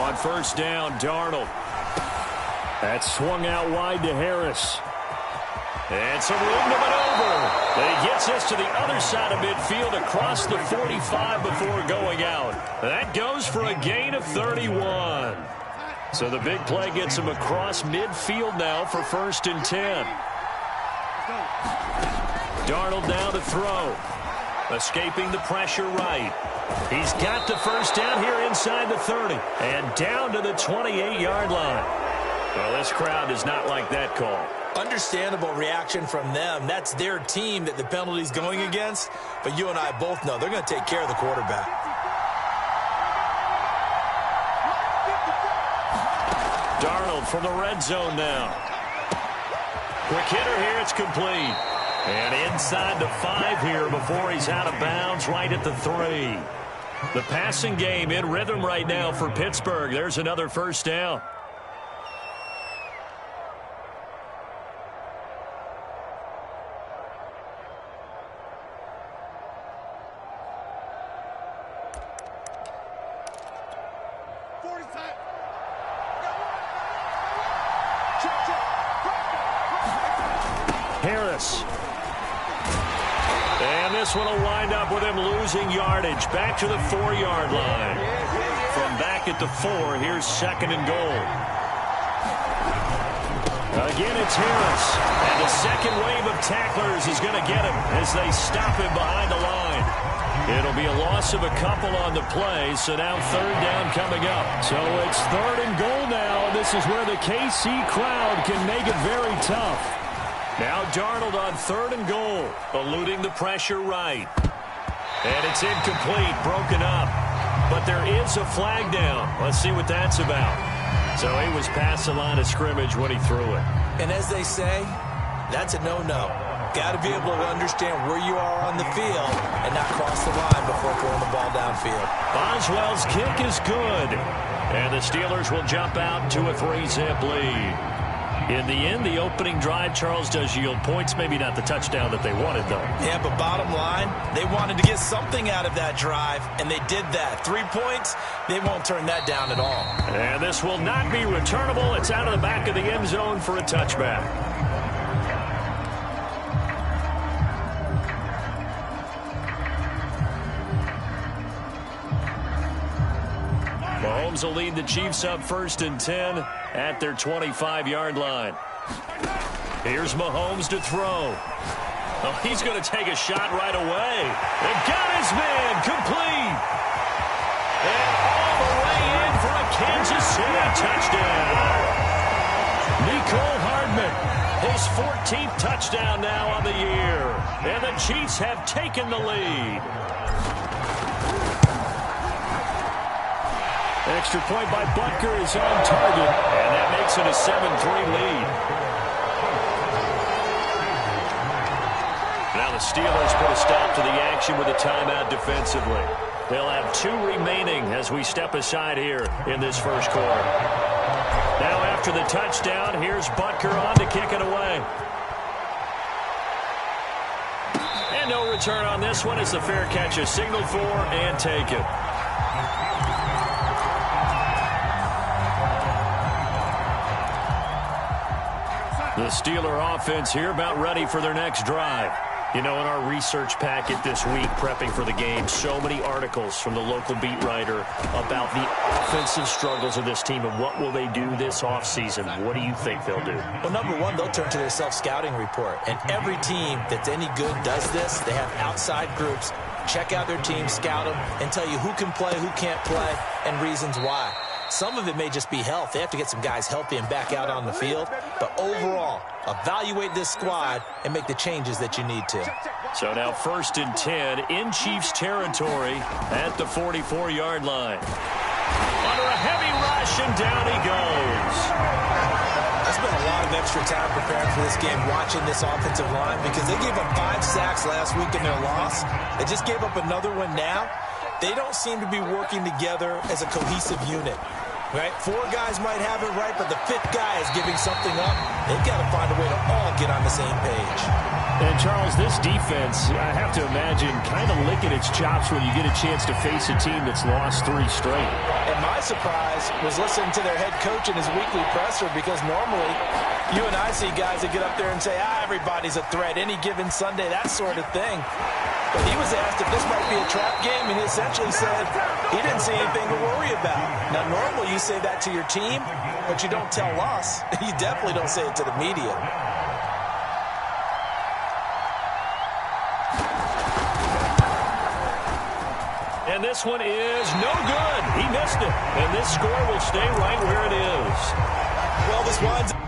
On first down, Darnold. That's swung out wide to Harris. And some room to maneuver. But he gets us to the other side of midfield across the 45 before going out. That goes for a gain of 31. So the big play gets him across midfield now for 1st and 10. Darnold now to throw. Escaping the pressure right. He's got the first down here inside the 30. And down to the 28-yard line. Well, this crowd does not like that call. Understandable reaction from them. That's their team that the penalty's going against. But you and I both know they're going to take care of the quarterback. Darnold from the red zone now. Quick hitter here. It's complete. And inside the 5 here before he's out of bounds right at the 3. The passing game in rhythm right now for Pittsburgh. There's another first down. Harris. And this one will wind up with him losing yardage. Back to the 4-yard line. From back at the 4, here's 2nd and goal. Again, it's Harris. And the second wave of tacklers is going to get him as they stop him behind the line. It'll be a loss of a couple on the play, so now 3rd down coming up. So it's 3rd and goal now. This is where the KC crowd can make it very tough. Now Darnold on 3rd and goal, eluding the pressure right. And it's incomplete, broken up. But there is a flag down. Let's see what that's about. So he was past the line of scrimmage when he threw it. And as they say, that's a no-no. Got to be able to understand where you are on the field and not cross the line before throwing the ball downfield. Boswell's kick is good. And the Steelers will jump out to a 3-zip lead. In the end, the opening drive, Charles, does yield points. Maybe not the touchdown that they wanted, though. Yeah, but bottom line, they wanted to get something out of that drive, and they did that. 3 points, they won't turn that down at all. And this will not be returnable. It's out of the back of the end zone for a touchback. Mahomes will lead the Chiefs up 1st and 10 at their 25-yard line. Here's Mahomes to throw. Oh, he's going to take a shot right away. They've got his man complete. And all the way in for a Kansas City touchdown. Nicole Hardman, his 14th touchdown now on the year. And the Chiefs have taken the lead. Extra point by Butker is on target, and that makes it a 7-3 lead. Now the Steelers put a stop to the action with a timeout defensively. They'll have 2 remaining as we step aside here in this first quarter. Now after the touchdown, here's Butker on to kick it away. And no return on this one as the fair catch is signaled for and taken. The Steeler offense here about ready for their next drive. You know, in our research packet this week, prepping for the game, so many articles from the local beat writer about the offensive struggles of this team and what will they do this offseason. What do you think they'll do? Well, number one, they'll turn to their self-scouting report. And every team that's any good does this. They have outside groups. Check out their team, scout them, and tell you who can play, who can't play, and reasons why. Some of it may just be health. They have to get some guys healthy and back out on the field. But overall, evaluate this squad and make the changes that you need to. So now 1st and 10 in Chiefs territory at the 44-yard line. Under a heavy rush, and down he goes. I spent a lot of extra time preparing for this game, watching this offensive line, because they gave up 5 sacks last week in their loss. They just gave up another one now. They don't seem to be working together as a cohesive unit. Right? 4 guys might have it right, but the 5th guy is giving something up. They've got to find a way to all get on the same page. And, Charles, this defense, I have to imagine, kind of licking its chops when you get a chance to face a team that's lost 3 straight. And my surprise was listening to their head coach in his weekly presser, because normally you and I see guys that get up there and say, everybody's a threat, any given Sunday, that sort of thing. But he was asked if this might be a trap game, and he essentially said he didn't see anything to worry about. Now, normally you say that to your team, but you don't tell us. You definitely don't say it to the media. And this one is no good. He missed it. And this score will stay right where it is. Well, this winds up.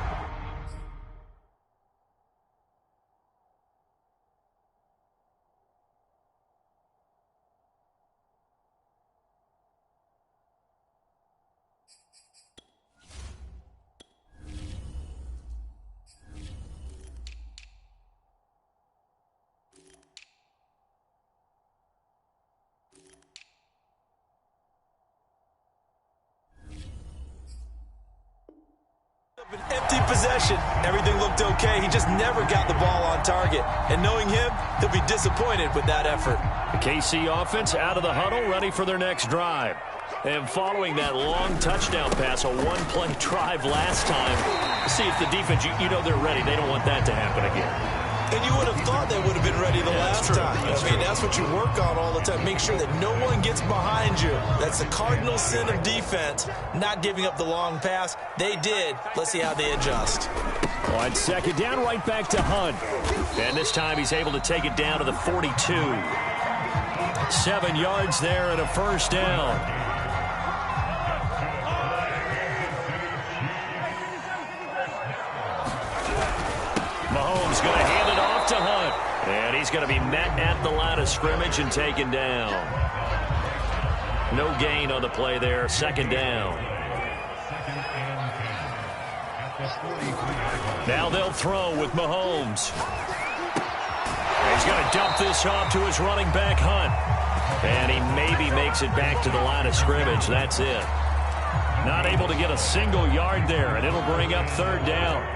An empty possession. Everything looked okay. He just never got the ball on target. And knowing him, he'll be disappointed with that effort. The KC offense out of the huddle, ready for their next drive. And following that long touchdown pass, a one-play drive last time, see if the defense, you know they're ready. They don't want that to happen again. And you would have thought they would have been ready the last time. That's what you work on all the time. Make sure that no one gets behind you. That's the cardinal sin of defense, not giving up the long pass. They did. Let's see how they adjust. On second down, right back to Hunt. And this time he's able to take it down to the 42. 7 yards there and a first down. Mahomes going to hand it off to Hunt. And he's going to be met at the line of scrimmage and taken down. No gain on the play there. Second down. Now they'll throw with Mahomes. He's going to dump this off to his running back, Hunt. And he maybe makes it back to the line of scrimmage. That's it. Not able to get a single yard there, and it'll bring up third down.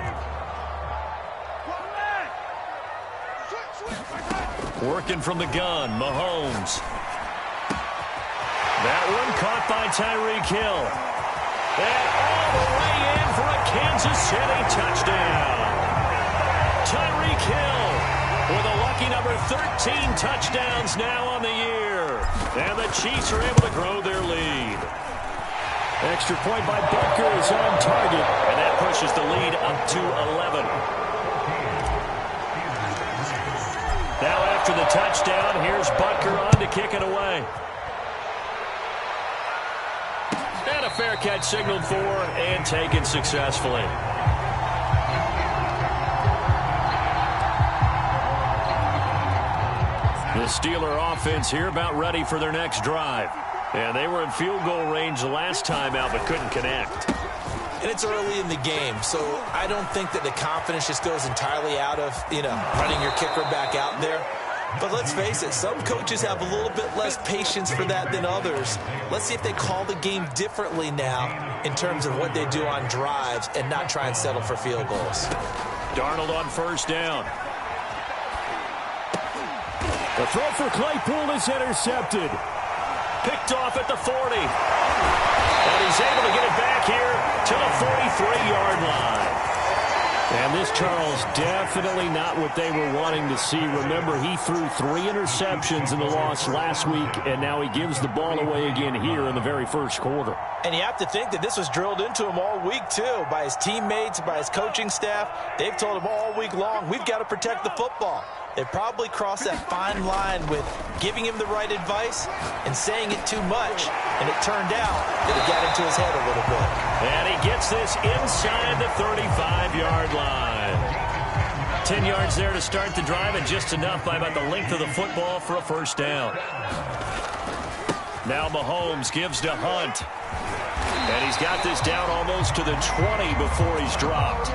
Working from the gun, Mahomes. That one caught by Tyreek Hill. And all the way in for a Kansas City touchdown. Tyreek Hill with a lucky number 13 touchdowns now on the year. And the Chiefs are able to grow their lead. Extra point by Butker is on target. And that pushes the lead up to 11. Now after the touchdown, here's Butker on to kick it away. And a fair catch signaled for and taken successfully. The Steeler offense here about ready for their next drive. And they were in field goal range the last time out but couldn't connect. And it's early in the game, so I don't think that the confidence just goes entirely out of, running your kicker back out there. But let's face it, some coaches have a little bit less patience for that than others. Let's see if they call the game differently now in terms of what they do on drives and not try and settle for field goals. Darnold on first down. The throw for Claypool is intercepted. Picked off at the 40. And he's able to get it back here to the 43-yard line. And this, Charles, definitely not what they were wanting to see. Remember, he threw 3 interceptions in the loss last week, and now he gives the ball away again here in the very first quarter. And you have to think that this was drilled into him all week, too, by his teammates, by his coaching staff. They've told him all week long, we've got to protect the football. They probably crossed that fine line with giving him the right advice and saying it too much. And it turned out that it got into his head a little bit. And he gets this inside the 35-yard line. 10 yards there to start the drive, and just enough by about the length of the football for a first down. Now Mahomes gives to Hunt. And he's got this down almost to the 20 before he's dropped.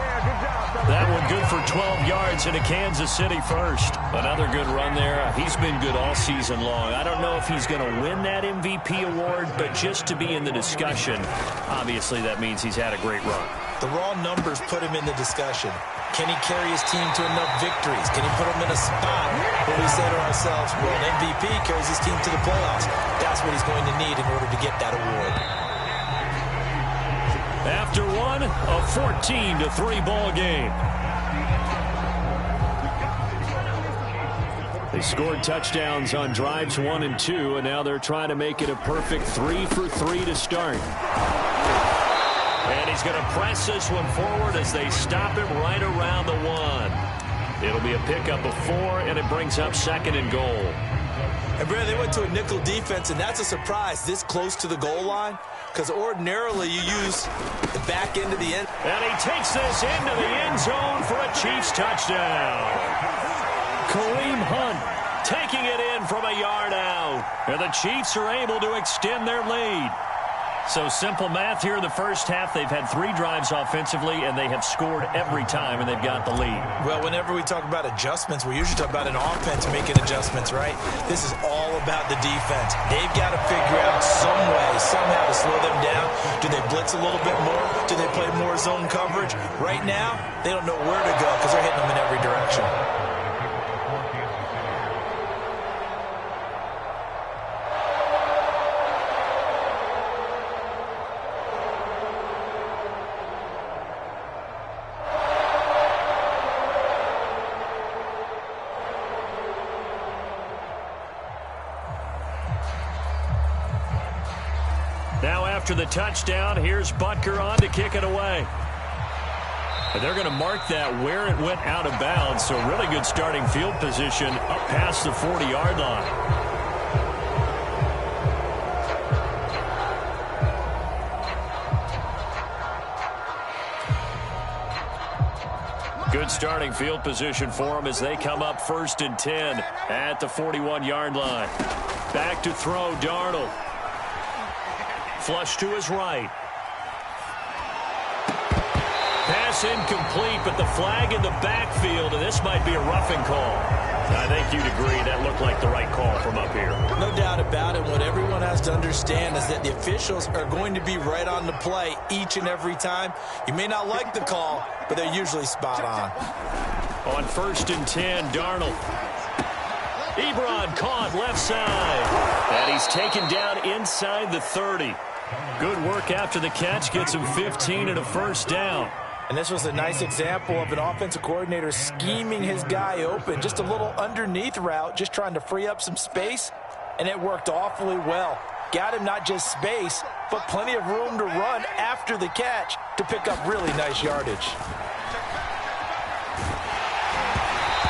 That one good for 12 yards and a Kansas City first. Another good run there. He's been good all season long. I don't know if he's going to win that MVP award, but just to be in the discussion, obviously that means he's had a great run. The raw numbers put him in the discussion. Can he carry his team to enough victories? Can he put them in a spot where we say to ourselves, well, an MVP carries his team to the playoffs. That's what he's going to need in order to get that award. After one, a 14-3 ball game. They scored touchdowns on drives 1 and 2, and now they're trying to make it a perfect 3 for 3 to start. And he's going to press this one forward as they stop him right around the 1. It'll be a pickup of 4, and it brings up 2nd and goal. And, Brad, they went to a nickel defense, and that's a surprise this close to the goal line, because ordinarily you use the back end of the end. And he takes this into the end zone for a Chiefs touchdown. Kareem Hunt taking it in from a yard out. And the Chiefs are able to extend their lead. So simple math here in the first half. They've had 3 drives offensively, and they have scored every time, and they've got the lead. Well, whenever we talk about adjustments, we usually talk about an offense making adjustments, right? This is all about the defense. They've got to figure out some way, somehow to slow them down. Do they blitz a little bit more? Do they play more zone coverage? Right now, they don't know where to go because they're hitting them in every direction. Now after the touchdown, here's Butker on to kick it away. And they're going to mark that where it went out of bounds, so really good starting field position up past the 40-yard line. Good starting field position for them as they come up 1st and 10 at the 41-yard line. Back to throw, Darnold. Flush to his right. Pass incomplete, but the flag in the backfield, and this might be a roughing call. I think you'd agree that looked like the right call from up here. No doubt about it. What everyone has to understand is that the officials are going to be right on the play each and every time. You may not like the call, but they're usually spot on. On 1st and 10, Darnold. Ebron caught left side. And he's taken down inside the 30. Good work after the catch. Gets him 15 and a first down. And this was a nice example of an offensive coordinator scheming his guy open. Just a little underneath route, just trying to free up some space. And it worked awfully well. Got him not just space, but plenty of room to run after the catch to pick up really nice yardage.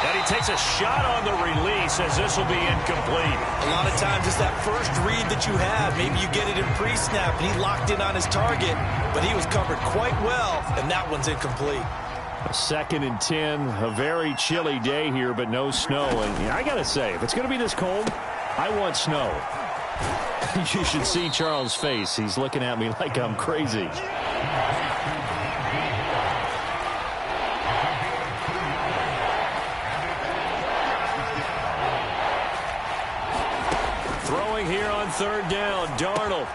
And he takes a shot on the release as this will be incomplete. A lot of times it's that first read that you have. Maybe you get it in pre-snap and he locked in on his target, but he was covered quite well, and that one's incomplete. 2nd and 10, a very chilly day here, but no snow. And I got to say, if it's going to be this cold, I want snow. You should see Charles' face. He's looking at me like I'm crazy. Here on 3rd down, Darnold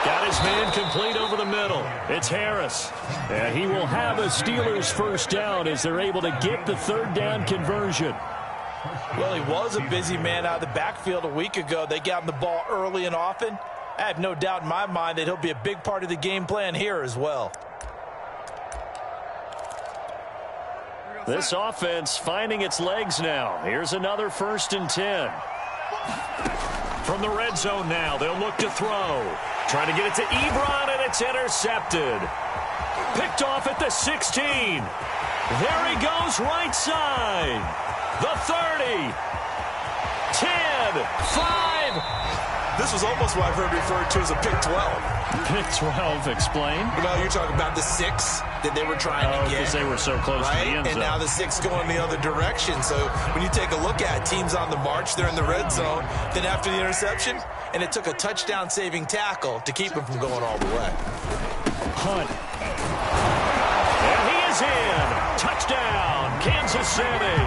got his man complete over the middle. It's Harris. And he will have a Steelers first down as they're able to get the 3rd down conversion. Well, he was a busy man out of the backfield a week ago. They got him the ball early and often. I have no doubt in my mind that he'll be a big part of the game plan here as well. This offense finding its legs now. Here's another 1st and 10. From the red zone now, they'll look to throw. Trying to get it to Ebron, and it's intercepted. Picked off at the 16. There he goes, right side. The 30. 10. 5. This was almost what I've heard referred to as a pick 12. Pick 12, explain. Well, you're talking about the 6 that they were trying to get. Because they were so close to the end zone. And now the 6 going the other direction. So when you take a look at it, teams on the march, they're in the red zone. Then after the interception, and it took a touchdown-saving tackle to keep him from going all the way. Hunt. And he is in. Touchdown, Kansas City.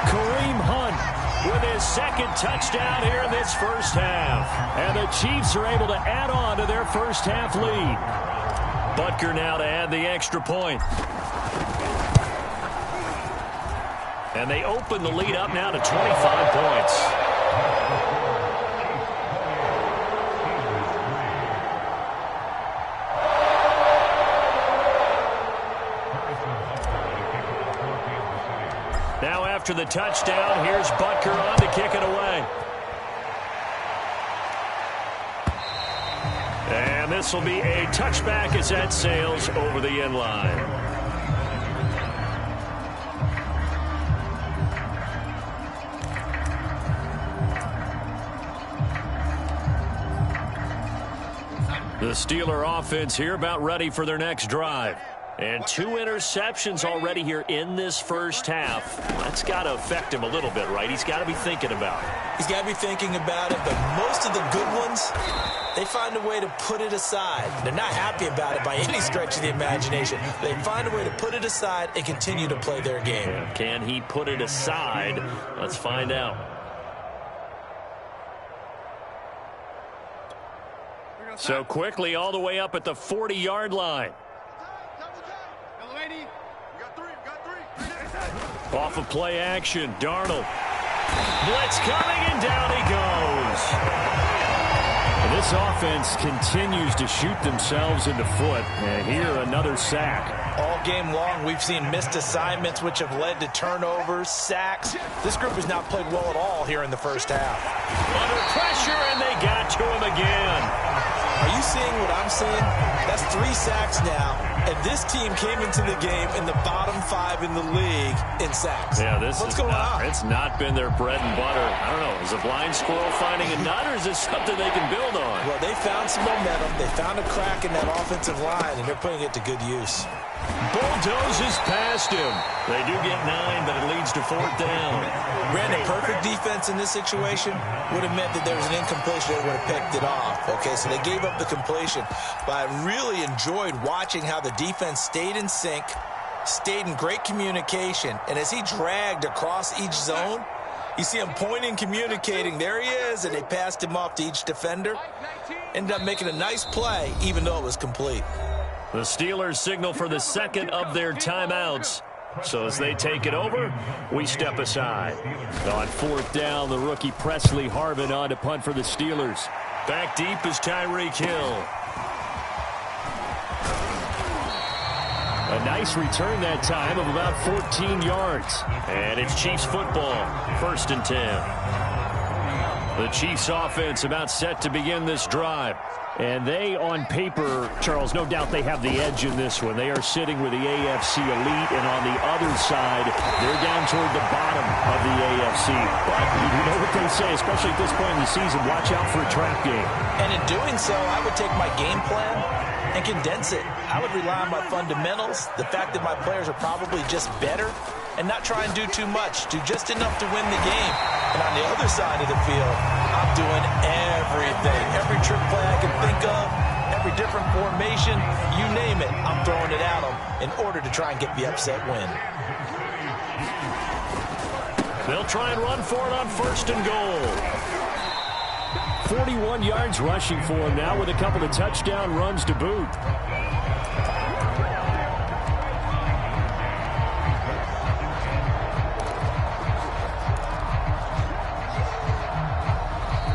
Kareem Hunt with his 2nd touchdown here in this first half. And the Chiefs are able to add on to their first half lead. Butker now to add the extra point. And they open the lead up now to 25 points. Now after the touchdown, here's Butker on to kick it away. And this will be a touchback as that sails over the end line. The Steeler offense here about ready for their next drive. And 2 interceptions already here in this first half. That's got to affect him a little bit, right? He's got to be thinking about it. He's got to be thinking about it, but most of the good ones, they find a way to put it aside. They're not happy about it by any stretch of the imagination. They find a way to put it aside and continue to play their game. Yeah, can he put it aside? Let's find out. So quickly all the way up at the 40-yard line. Off of play action, Darnold. Blitz coming, and down he goes. And this offense continues to shoot themselves in the foot. And here, another sack. All game long, we've seen missed assignments, which have led to turnovers, sacks. This group has not played well at all here in the first half. Under pressure, and they got to him again. Are you seeing what I'm seeing? That's 3 sacks now, and this team came into the game in the bottom 5 in the league in sacks. Yeah, What's going on? It's not been their bread and butter. I don't know. Is a blind squirrel finding a nut, or is this something they can build on? Well, they found some momentum. They found a crack in that offensive line, and they're putting it to good use. Bulldozes past him. They do get 9, but it leads to 4th down. Brandon, perfect defense in this situation would have meant that there was an incompletion. They would have picked it off. Okay, so they gave up the completion. But I really enjoyed watching how the defense stayed in sync, stayed in great communication. And as he dragged across each zone, you see him pointing, communicating. There he is, and they passed him off to each defender. Ended up making a nice play, even though it was complete. The Steelers signal for the second of their timeouts. So as they take it over, we step aside. On 4th down, the rookie Presley Harvin on to punt for the Steelers. Back deep is Tyreek Hill. A nice return that time of about 14 yards. And it's Chiefs football, 1st and 10. The Chiefs offense about set to begin this drive. And they, on paper, Charles, no doubt they have the edge in this one. They are sitting with the AFC elite, and on the other side, they're down toward the bottom of the AFC. But you know what they say, especially at this point in the season, watch out for a trap game. And in doing so, I would take my game plan and condense it. I would rely on my fundamentals, the fact that my players are probably just better, and not try and do too much, do just enough to win the game. And on the other side of the field, I'm doing everything. Every trick play I can think of, every different formation, you name it, I'm throwing it at them in order to try and get the upset win. They'll try and run for it on 1st and goal. 41 yards rushing for him now with a couple of touchdown runs to boot.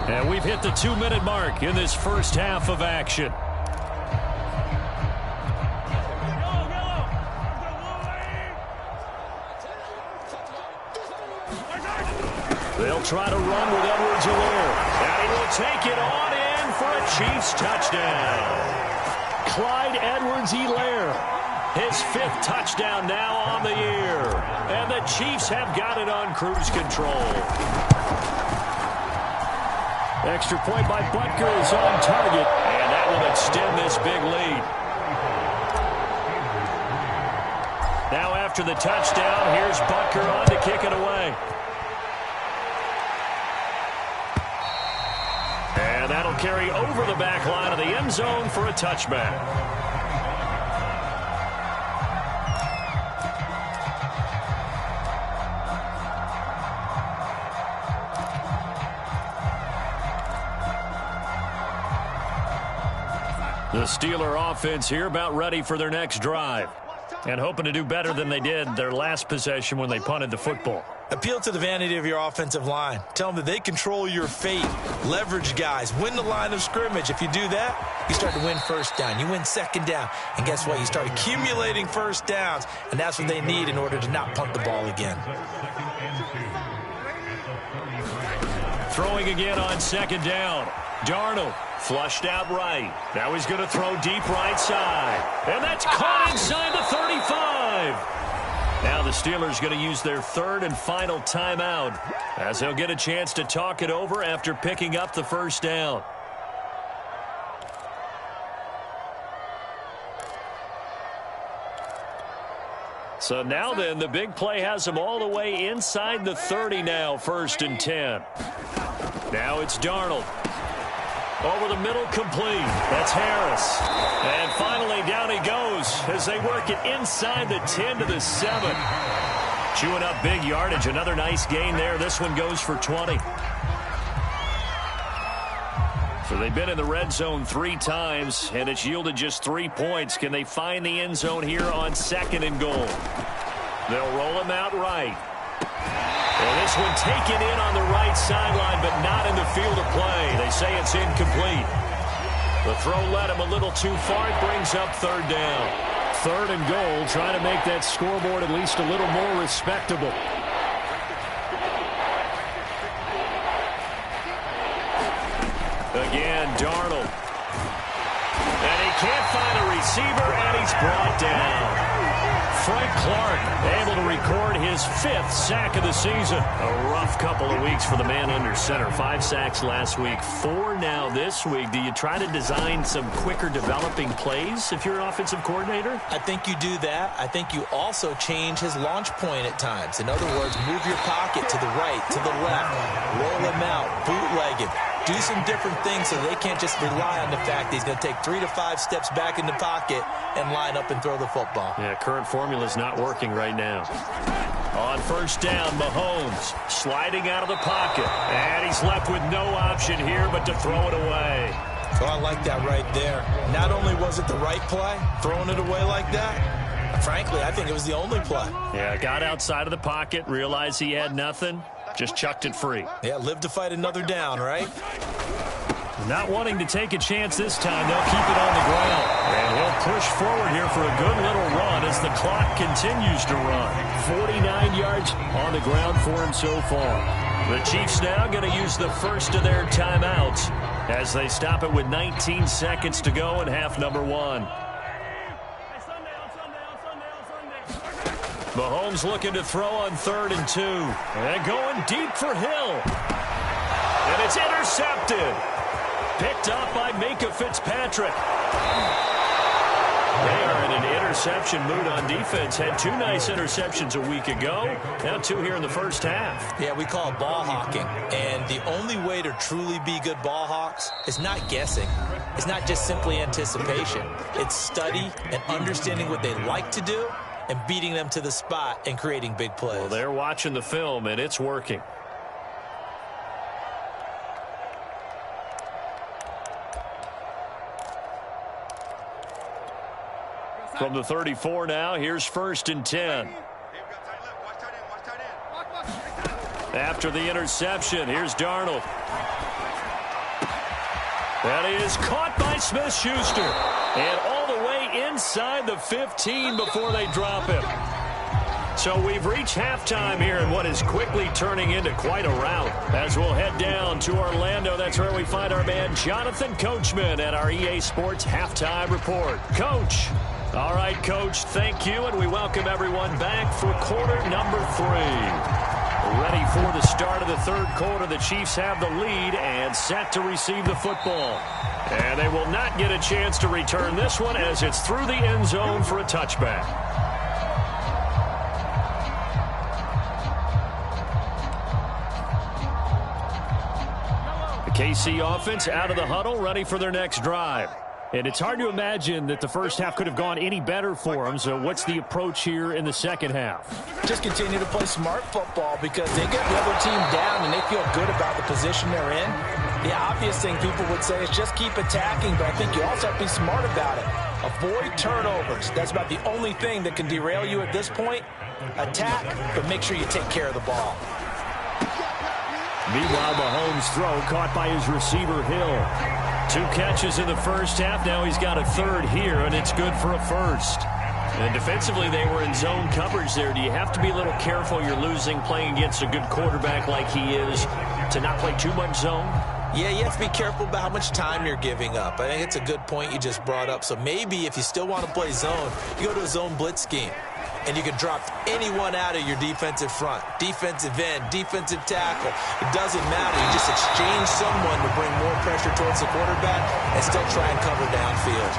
And we've hit the 2-minute mark in this first half of action. They'll try to run with Edwards-Helaire. And he will take it on in for a Chiefs touchdown. Clyde Edwards-Helaire, his 5th touchdown now on the year. And the Chiefs have got it on cruise control. Extra point by Butker is on target, and that will extend this big lead. Now after the touchdown, here's Butker on to kick it away. And that'll carry over the back line of the end zone for a touchback. The Steeler offense here about ready for their next drive and hoping to do better than they did their last possession when they punted the football. Appeal to the vanity of your offensive line. Tell them that they control your fate. Leverage guys. Win the line of scrimmage. If you do that, you start to win first down. You win second down. And guess what? You start accumulating first downs. And that's what they need in order to not punt the ball again. Throwing again on second down. Darnold flushed out right. Now he's going to throw deep right side. And that's caught inside the 35. Now the Steelers going to use their third and final timeout as they'll get a chance to talk it over after picking up the first down. So now then, the big play has them all the way inside the 30 now, 1st and 10. Now it's Darnold. Over the middle, complete. That's Harris. And finally, down he goes as they work it inside the 10 to the 7. Chewing up big yardage. Another nice gain there. This one goes for 20. So they've been in the red zone 3 times, and it's yielded just 3 points. Can they find the end zone here on 2nd and goal? They'll roll him out right. And this one taken in on the right sideline, but not in the field of play. They say it's incomplete. The throw led him a little too far. It brings up 3rd down. 3rd and goal, trying to make that scoreboard at least a little more respectable. Again, Darnold. And he can't find a receiver, and he's brought down. Frank Clark able to record his 5th sack of the season. A rough couple of weeks for the man under center. 5 sacks last week, 4 now this week. Do you try to design some quicker developing plays if you're an offensive coordinator? I think you do that. I think you also change his launch point at times. In other words, move your pocket to the right, to the left, roll him out, bootleg him. Do some different things so they can't just rely on the fact that he's going to take 3 to 5 steps back in the pocket and line up and throw the football. Yeah, current formula's not working right now. On 1st down, Mahomes sliding out of the pocket. And he's left with no option here but to throw it away. So I like that right there. Not only was it the right play, throwing it away like that, frankly, I think it was the only play. Yeah, got outside of the pocket, realized he had nothing. Just chucked it free. Yeah, live to fight another down, right? Not wanting to take a chance this time, they'll keep it on the ground. And he'll push forward here for a good little run as the clock continues to run. 49 yards on the ground for him so far. The Chiefs now going to use the first of their timeouts as they stop it with 19 seconds to go in half number 1. Mahomes looking to throw on 3rd and 2. And going deep for Hill. And it's intercepted. Picked up by Minka Fitzpatrick. They are in an interception mood on defense. Had 2 nice interceptions a week ago. Now 2 here in the first half. Yeah, we call it ball hawking. And the only way to truly be good ball hawks is not guessing. It's not just simply anticipation. It's study and understanding what they like to do and beating them to the spot and creating big plays. Well, they're watching the film, and it's working. From the 34 now, here's 1st and 10. After the interception, here's Darnold. That is caught by Smith-Schuster. And all the way inside the 15 before they drop him. So we've reached halftime here in what is quickly turning into quite a rout. As we'll head down to Orlando, that's where we find our man Jonathan Coachman at our EA Sports Halftime Report. Coach. All right, Coach, thank you, and we welcome everyone back for quarter number 3. Ready for the start of the 3rd quarter. The Chiefs have the lead and set to receive the football. And they will not get a chance to return this one as it's through the end zone for a touchback. The KC offense out of the huddle, ready for their next drive. And it's hard to imagine that the first half could have gone any better for them. So what's the approach here in the second half? Just continue to play smart football because they get the other team down and they feel good about the position they're in. The obvious thing people would say is just keep attacking, but I think you also have to be smart about it. Avoid turnovers. That's about the only thing that can derail you at this point. Attack, but make sure you take care of the ball. Meanwhile, Mahomes' throw caught by his receiver, Hill. 2 catches in the first half. Now he's got a third here, and it's good for a first. And defensively, they were in zone coverage there. Do you have to be a little careful? You're losing playing against a good quarterback like he is to not play too much zone? Yeah, you have to be careful about how much time you're giving up. I think it's a good point you just brought up. So maybe if you still want to play zone, you go to a zone blitz scheme. And you can drop anyone out of your defensive front. Defensive end, defensive tackle. It doesn't matter. You just exchange someone to bring more pressure towards the quarterback and still try and cover downfield.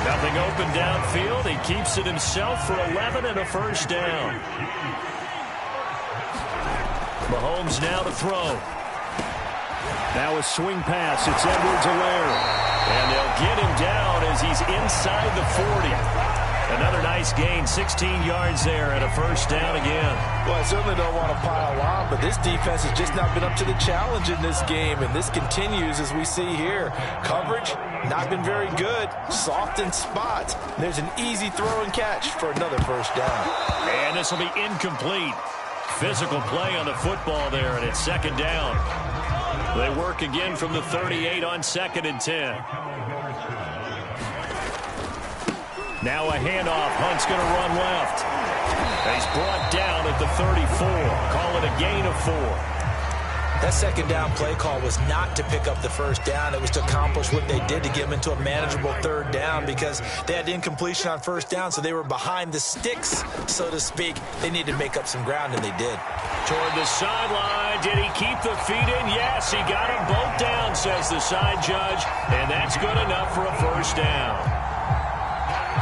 Nothing open downfield. He keeps it himself for 11 and a first down. Mahomes now to throw. Now a swing pass. It's Edwards-Helaire. And they'll get him down as he's inside the 40. Another nice gain, 16 yards there and a first down again. Well, I certainly don't want to pile on, but this defense has just not been up to the challenge in this game, and this continues as we see here. Coverage, not been very good. Soft in spots. There's an easy throw and catch for another first down. And this will be incomplete. Physical play on the football there, and it's second down. They work again from the 38 on 2nd and 10. Now a handoff. Hunt's going to run left. He's brought down at the 34. Call it a gain of 4. That second down play call was not to pick up the first down. It was to accomplish what they did to get them into a manageable third down because they had incompletion on first down, so they were behind the sticks, so to speak. They needed to make up some ground, and they did. Toward the sideline. Did he keep the feet in? Yes, he got them both down, says the side judge, and that's good enough for a first down.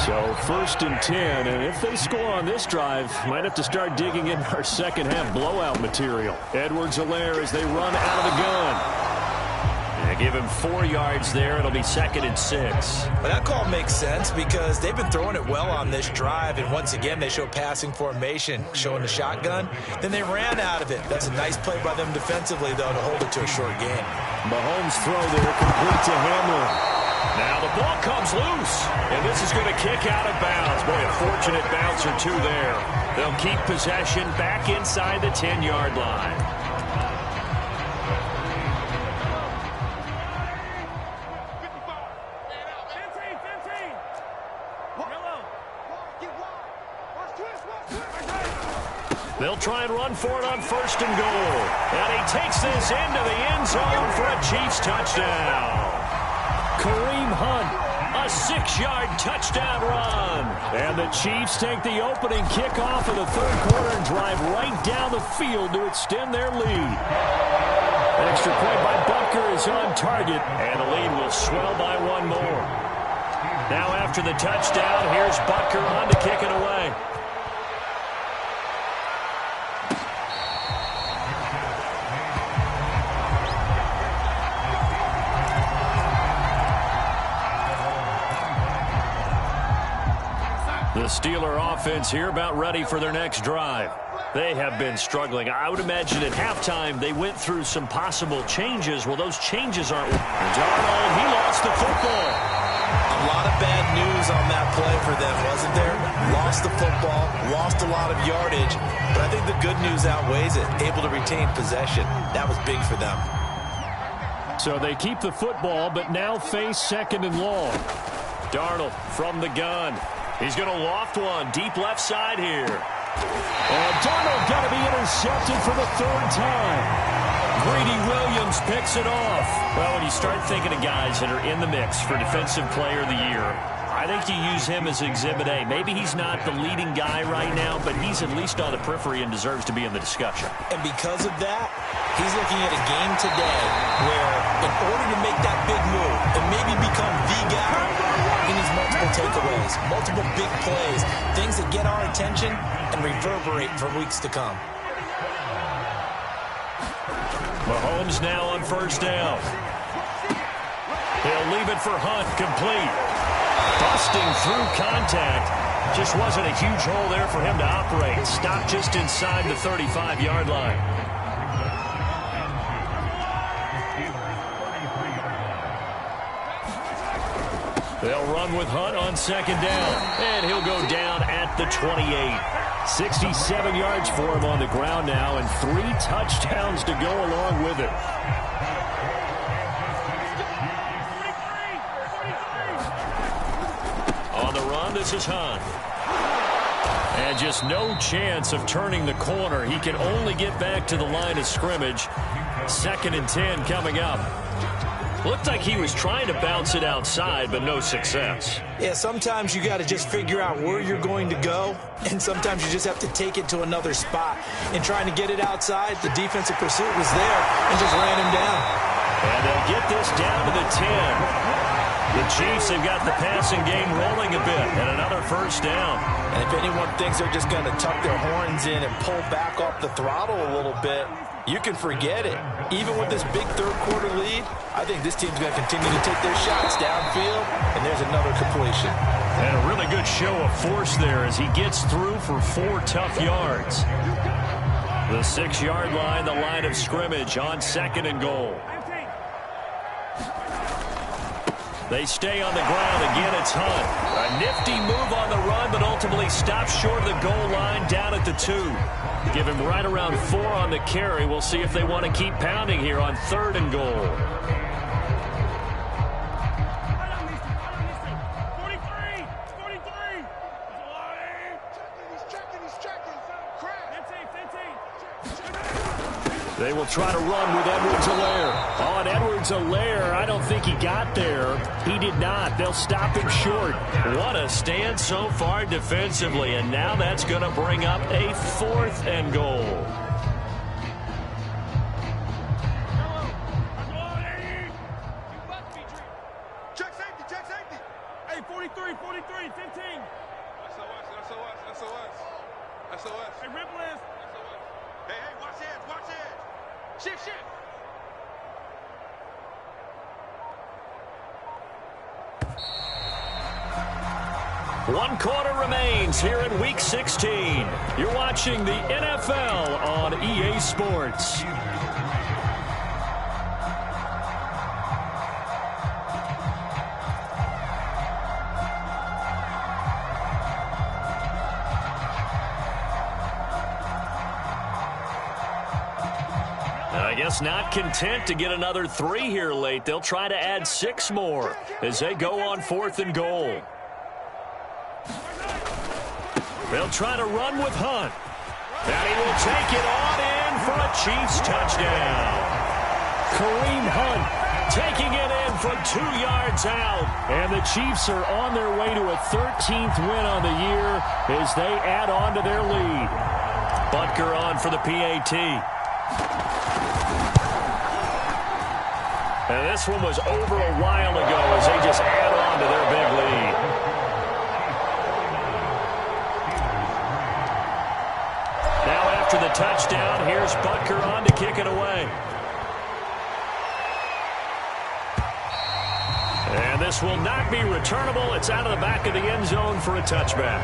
So 1st and 10, and if they score on this drive, might have to start digging in our second half blowout material. Edwards-Helaire as they run out of the gun. They give him 4 yards there. It'll be 2nd and 6. But that call makes sense because they've been throwing it well on this drive, and once again they show passing formation, showing the shotgun. Then they ran out of it. That's a nice play by them defensively, though, to hold it to a short gain. Mahomes' throw there complete to Hamlin. Now the ball comes loose, and this is going to kick out of bounds. Boy, a fortunate bounce or two there. They'll keep possession back inside the 10-yard line. They'll try and run for it on 1st and goal. And he takes this into the end zone for a Chiefs touchdown. Kareem Hunt, a 6-yard touchdown run. And the Chiefs take the opening kickoff of the third quarter and drive right down the field to extend their lead. An extra point by Butker is on target, and the lead will swell by 1 more. Now after the touchdown, here's Butker on to kick it away. The Steeler offense here about ready for their next drive. They have been struggling. I would imagine at halftime they went through some possible changes. Well, those changes aren't... Darnold, he lost the football. A lot of bad news on that play for them, wasn't there? Lost the football, lost a lot of yardage, but I think the good news outweighs it. Able to retain possession. That was big for them. So they keep the football, but now face 2nd and long. Darnold from the gun. He's going to loft one deep left side here. And Darnold got to be intercepted for the 3rd time. Greedy Williams picks it off. Well, when you start thinking of guys that are in the mix for Defensive Player of the Year, I think you use him as Exhibit A. Maybe he's not the leading guy right now, but he's at least on the periphery and deserves to be in the discussion. And because of that, he's looking at a game today where in order to make that big move and maybe become the guy, he needs multiple takeaways, multiple big plays, things that get our attention and reverberate for weeks to come. Mahomes now on 1st down. He'll leave it for Hunt, complete. Busting through contact. Just wasn't a huge hole there for him to operate. Stopped just inside the 35-yard line. They'll run with Hunt on second down, and he'll go down at the 28. 67 yards for him on the ground now, and 3 touchdowns to go along with it. On the run, this is Hunt. And just no chance of turning the corner. He can only get back to the line of scrimmage. 2nd and 10 coming up. Looked like he was trying to bounce it outside, but no success. Yeah, sometimes you got to just figure out where you're going to go, and sometimes you just have to take it to another spot. In trying to get it outside, the defensive pursuit was there and just ran him down. And they'll get this down to the 10. The Chiefs have got the passing game rolling a bit, and another first down. And if anyone thinks they're just going to tuck their horns in and pull back off the throttle a little bit, you can forget it. Even with this big third-quarter lead, I think this team's going to continue to take their shots downfield, and there's another completion. And a really good show of force there as he gets through for 4 tough yards. The 6-yard line, the line of scrimmage on 2nd and goal. They stay on the ground. Again, it's Hunt. A nifty move on the run, but ultimately stops short of the goal line down at the 2. Give him right around 4 on the carry. We'll see if they want to keep pounding here on 3rd and goal. They will try to run with Edwards-Helaire. On Edwards-Helaire, I don't think he got there. He did not. They'll stop him short. What a stand so far defensively, and now that's going to bring up a 4th and goal. Check safety. Hey, 43, 15. SOS. Hey, rip list. Hey, watch edge. Shift. 1 quarter remains here in Week 16. You're watching the NFL on EA Sports. I guess not content to get another 3 here late. They'll try to add 6 more as they go on 4th and goal. They'll try to run with Hunt. And he will take it on in for a Chiefs touchdown. Kareem Hunt taking it in from 2 yards out. And the Chiefs are on their way to a 13th win on the year as they add on to their lead. Butker on for the PAT. And this one was over a while ago as they just add on to their big lead. Now after the touchdown, here's Butker on to kick it away. And this will not be returnable. It's out of the back of the end zone for a touchback.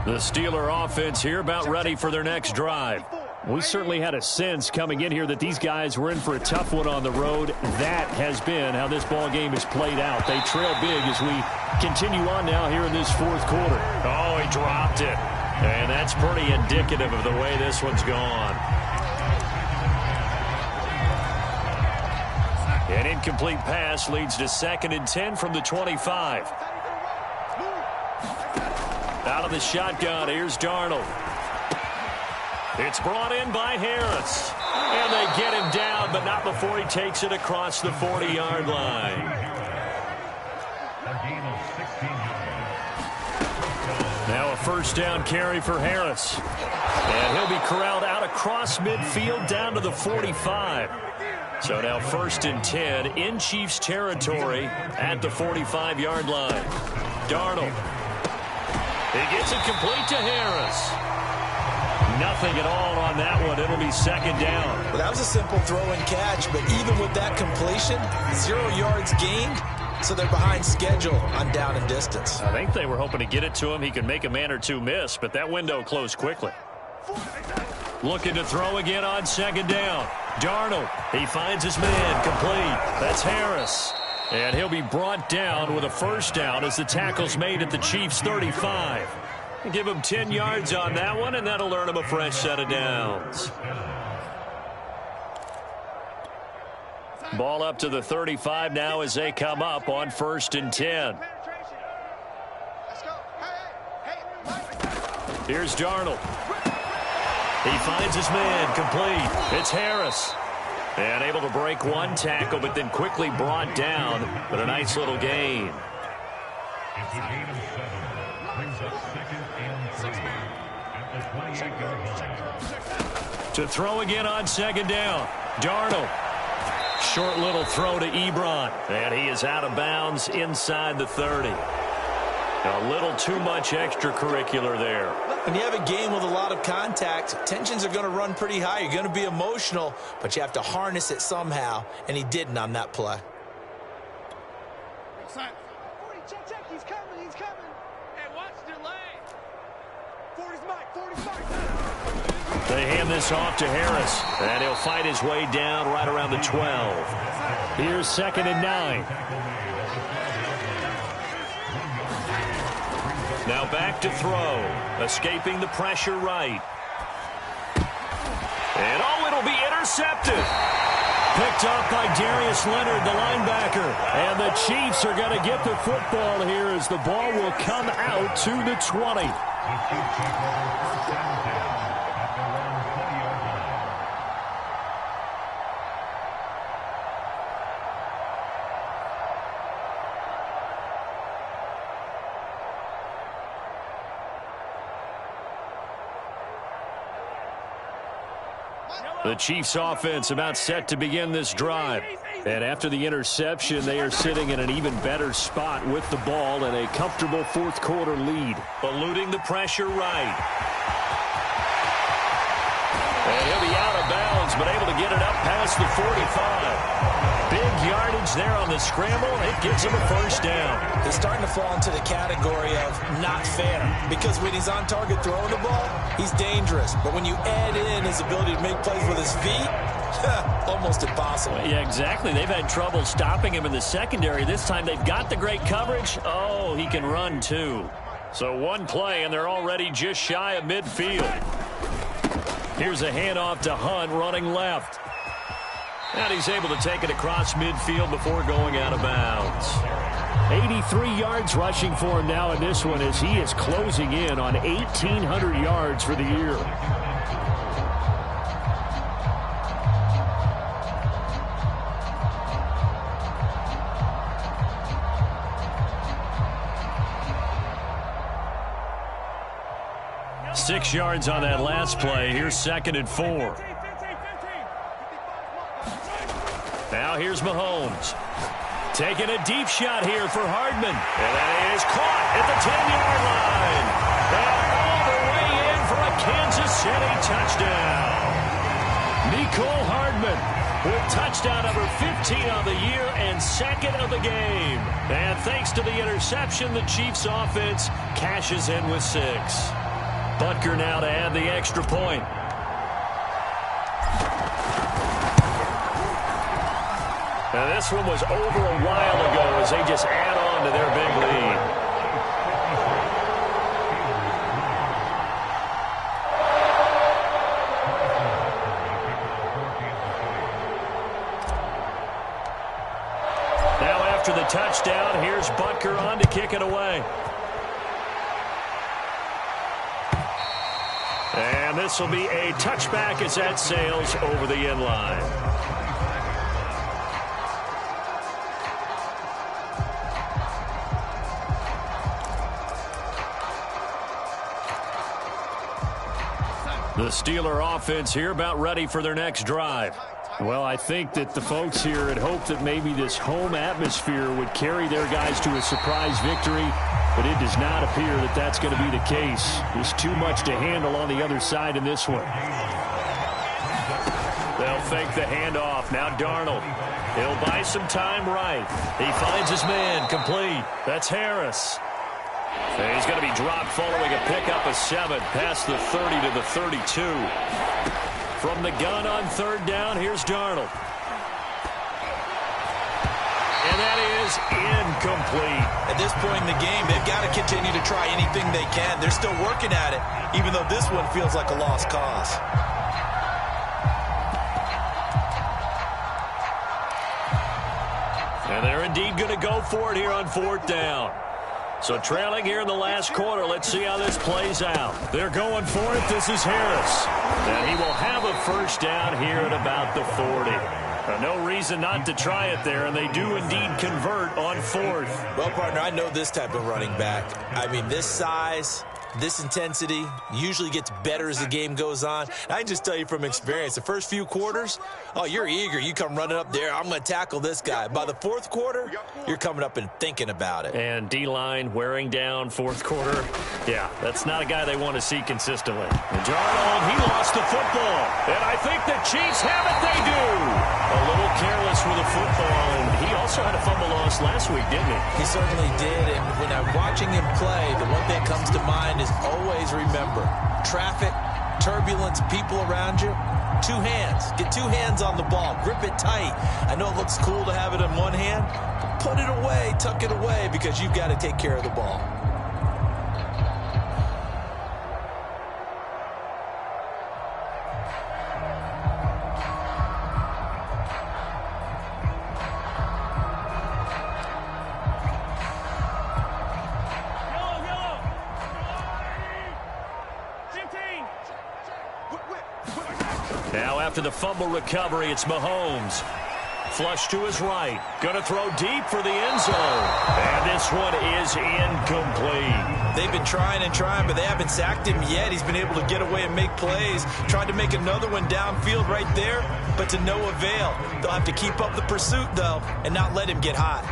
The Steeler offense here about ready for their next drive. We certainly had a sense coming in here that these guys were in for a tough one on the road. That has been how this ball game has played out. They trail big as we continue on now here in this 4th quarter. Oh, he dropped it. And that's pretty indicative of the way this one's gone. An incomplete pass leads to 2nd and 10 from the 25. Out of the shotgun, here's Darnold. It's brought in by Harris. And they get him down, but not before he takes it across the 40-yard line. Now a first down carry for Harris. And he'll be corralled out across midfield down to the 45. So now 1st and 10 in Chiefs territory at the 45-yard line. Darnold. He gets it complete to Harris. nothing at all on that one. It'll be second down. Well, that was a simple throw and catch, but even with that completion, 0 yards gained, so they're behind schedule on down and distance. I think they were hoping to get it to him. He could make a man or two miss, but that window closed quickly. Looking to throw again on second down. Darnold, he finds his man, complete. That's Harris. And he'll be brought down with a first down as the tackle's made at the Chiefs' 35. Give him 10 yards on that one, and that'll earn him a fresh set of downs. Ball up to the 35 now as they come up on 1st and 10. Here's Darnold. He finds his man, complete. It's Harris. And able to break one tackle, but then quickly brought down. But a nice little gain. To throw again on second down. Darnold. Short little throw to Ebron. And he is out of bounds inside the 30. A little too much extracurricular there. When you have a game with a lot of contact, tensions are going to run pretty high. You're going to be emotional, but you have to harness it somehow, and he didn't on that play. Check, he's coming, he's coming. Hey, watch the lane. 40's Mike. They hand this off to Harris, and he'll fight his way down right around the 12. Here's 2nd and 9. Now back to throw. Escaping the pressure right. And it'll be intercepted. Picked up by Darius Leonard, the linebacker. And the Chiefs are going to get the football here as the ball will come out to the 20. The Chiefs offense about set to begin this drive. And after the interception, they are sitting in an even better spot with the ball and a comfortable fourth quarter lead. Eluding the pressure right. And he'll be out of bounds, but able to get it up past the 45. Big yardage there on the scramble. It gets him a first down. He's starting to fall into the category of not fair, because when he's on target throwing the ball, he's dangerous. But when you add in his ability to make plays with his feet, almost impossible. Yeah, exactly. They've had trouble stopping him in the secondary. This time they've got the great coverage. Oh, he can run too. So one play, and they're already just shy of midfield. Here's a handoff to Hunt running left. And he's able to take it across midfield before going out of bounds. 83 yards rushing for him now in this one as he is closing in on 1,800 yards for the year. Six yards on that last play. Here's 2nd and 4. Now here's Mahomes. Taking a deep shot here for Hardman. And that is caught at the 10-yard line. And all the way in for a Kansas City touchdown. Nicole Hardman with touchdown number 15 on the year and 2nd of the game. And thanks to the interception, the Chiefs offense cashes in with 6. Butker now to add the extra point. Now this one was over a while ago as they just add on to their big lead. Now after the touchdown, here's Butker on to kick it away. And this will be a touchback as that sails over the end line. The Steeler offense here about ready for their next drive. Well, I think that the folks here had hoped that maybe this home atmosphere would carry their guys to a surprise victory, but it does not appear that that's going to be the case. There's too much to handle on the other side in this one. They'll fake the handoff. Now Darnold. He'll buy some time right. He finds his man complete. That's Harris. And he's going to be dropped following a pickup of 7 past the 30 to the 32. From the gun on third down, here's Darnold. And that is incomplete. At this point in the game, they've got to continue to try anything they can. They're still working at it, even though this one feels like a lost cause. And they're indeed going to go for it here on fourth down. So trailing here in the last quarter, let's see how this plays out. They're going for it. This is Harris. And he will have a first down here at about the 40. No reason not to try it there, and they do indeed convert on fourth. Well, partner, I know this type of running back. I mean, this size, this intensity usually gets better as the game goes on. And I can just tell you from experience, the first few quarters, oh, you're eager. You come running up there, I'm going to tackle this guy. By the fourth quarter, you're coming up and thinking about it. And D-line wearing down fourth quarter. Yeah, that's not a guy they want to see consistently. And Darnold, he lost the football. And I think the Chiefs have it. They do. A little careless with the football. And he also had a fumble loss last week, didn't he? He certainly did. And when I'm watching him play, the one thing that comes to mind is always remember, traffic, turbulence, people around you, 2 hands. Get 2 hands on the ball. Grip it tight. I know it looks cool to have it in one hand. Put it away, tuck it away, because you've got to take care of the ball. Now after the fumble recovery, it's Mahomes. Flush to his right. Going to throw deep for the end zone. And this one is incomplete. They've been trying and trying, but they haven't sacked him yet. He's been able to get away and make plays. Tried to make another one downfield right there, but to no avail. They'll have to keep up the pursuit, though, and not let him get hot.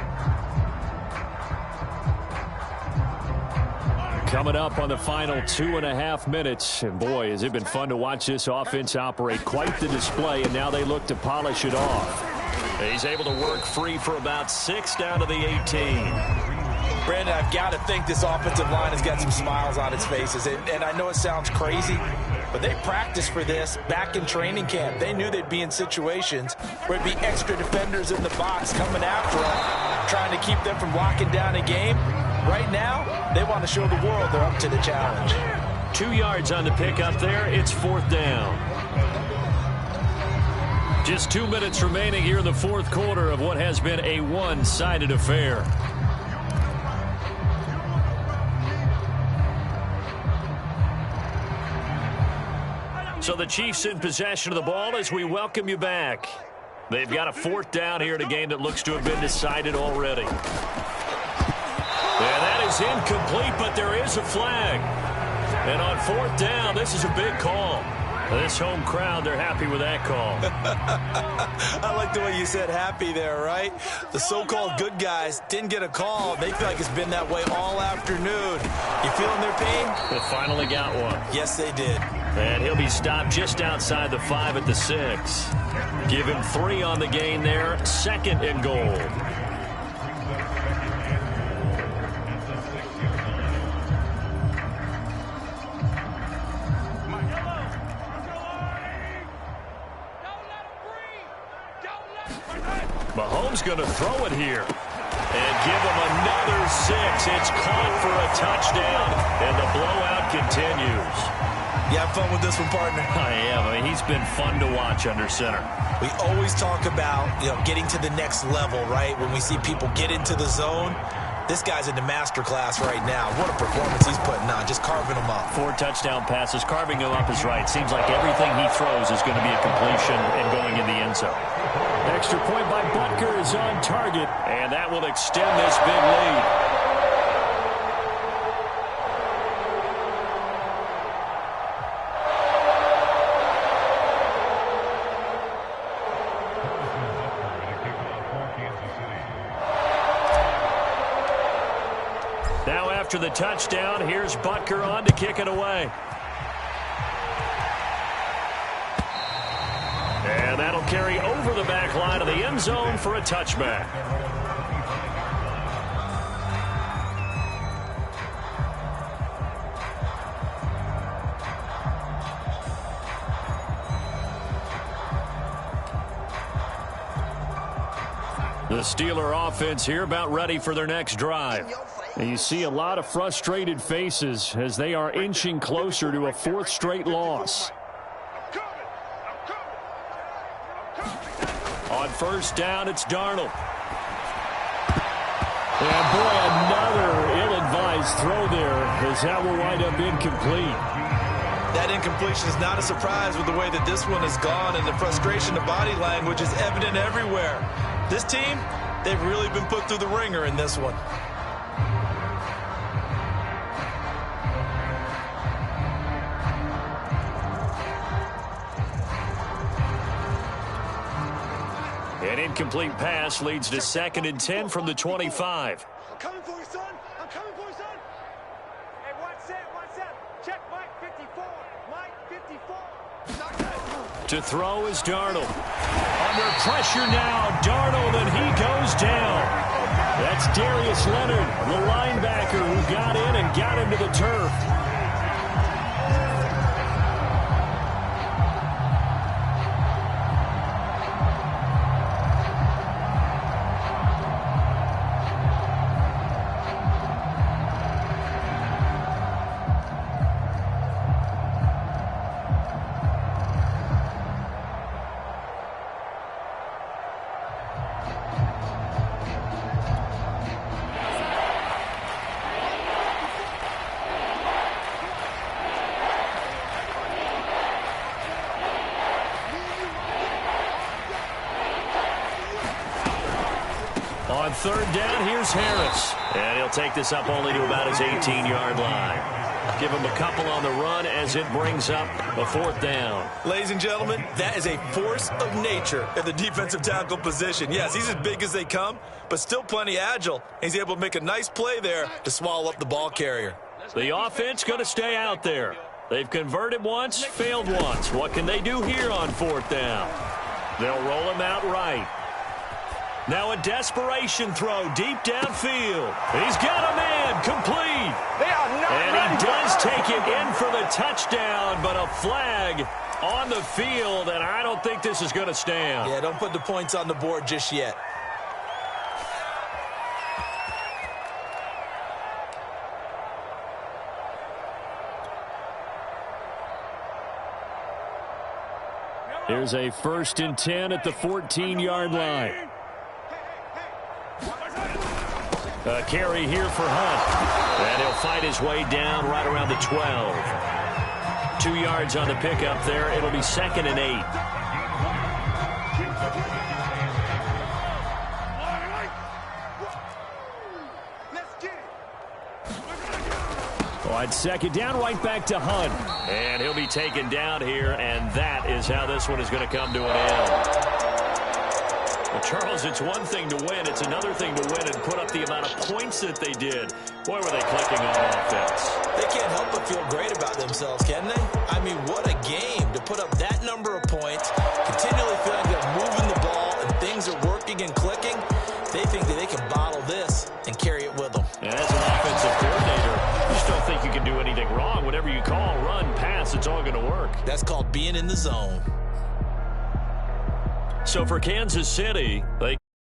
Coming up on the final 2.5 minutes. And boy, has it been fun to watch this offense operate. Quite the display, and now they look to polish it off. He's able to work free for about 6 down to the 18. Brandon, I've got to think this offensive line has got some smiles on its faces. And I know it sounds crazy, but they practiced for this back in training camp. They knew they'd be in situations where it'd be extra defenders in the box coming after them, trying to keep them from locking down a game. Right now, they want to show the world they're up to the challenge. 2 yards on the pickup there. It's fourth down. Just 2 minutes remaining here in the fourth quarter of what has been a one-sided affair. So the Chiefs in possession of the ball as we welcome you back. They've got a fourth down here in a game that looks to have been decided already. And that is incomplete, but there is a flag. And on fourth down, this is a big call. This home crowd, they're happy with that call. I like the way you said happy there, right? The so-called good guys didn't get a call. They feel like it's been that way all afternoon. You feeling their pain? They finally got one. Yes, they did. And he'll be stopped just outside the 5 at the 6. Give him 3 on the gain there. 2nd and goal. Mahomes going to throw it here. And give him another 6. It's caught for a touchdown. And the blowout continues. You have fun with this one, partner? I am. I mean, he's been fun to watch under center. We always talk about, getting to the next level, right? When we see people get into the zone. This guy's in the master class right now. What a performance he's putting on, just carving them up. 4 touchdown passes. Carving them up is right. Seems like everything he throws is going to be a completion and going in the end zone. Extra point by Butker is on target, and that will extend this big lead. after the touchdown. Here's Butker on to kick it away. And that'll carry over the back line of the end zone for a touchback. The Steeler offense here about ready for their next drive. And you see a lot of frustrated faces as they are inching closer to a fourth straight loss. On first down, it's Darnold. And boy, another ill-advised throw there as that will wind up incomplete. That incompletion is not a surprise with the way that this one has gone, and the frustration of body language is evident everywhere. This team, they've really been put through the ringer in this one. An incomplete pass leads to 2nd and 10 from the 25. I'm coming for you, son. I'm coming for you, son. Hey, watch that. Check Mike 54. Mike 54. To throw is Darnold. Under pressure now, Darnold, and he goes down. That's Darius Leonard, the linebacker who got in and got him to the turf. On third down, here's Harris. And he'll take this up only to about his 18-yard line. Give him a couple on the run as it brings up a 4th down. Ladies and gentlemen, that is a force of nature in the defensive tackle position. Yes, he's as big as they come, but still plenty agile. He's able to make a nice play there to swallow up the ball carrier. The offense going to stay out there. They've converted once, failed once. What can they do here on 4th down? They'll roll him out right. Now a desperation throw deep downfield. He's got a man complete. And he does take it in for the touchdown, but a flag on the field, and I don't think this is going to stand. Yeah, don't put the points on the board just yet. Here's a 1st and 10 at the 14-yard line. A carry here for Hunt. And he'll fight his way down right around the 12. 2 yards on the pickup there. It'll be 2nd and 8. On 2nd down, right back to Hunt. And he'll be taken down here, and that is how this one is going to come to an end. Well, Charles, it's one thing to win. It's another thing to win and put up the amount of points that they did. Boy, were they clicking on offense. They can't help but feel great about themselves, can they? I mean, what a game to put up that number of points, continually feel like they're moving the ball and things are working and clicking. They think that they can bottle this and carry it with them. And as an offensive coordinator, you just don't think you can do anything wrong. Whatever you call, run, pass, it's all going to work. That's called being in the zone. So for Kansas City, they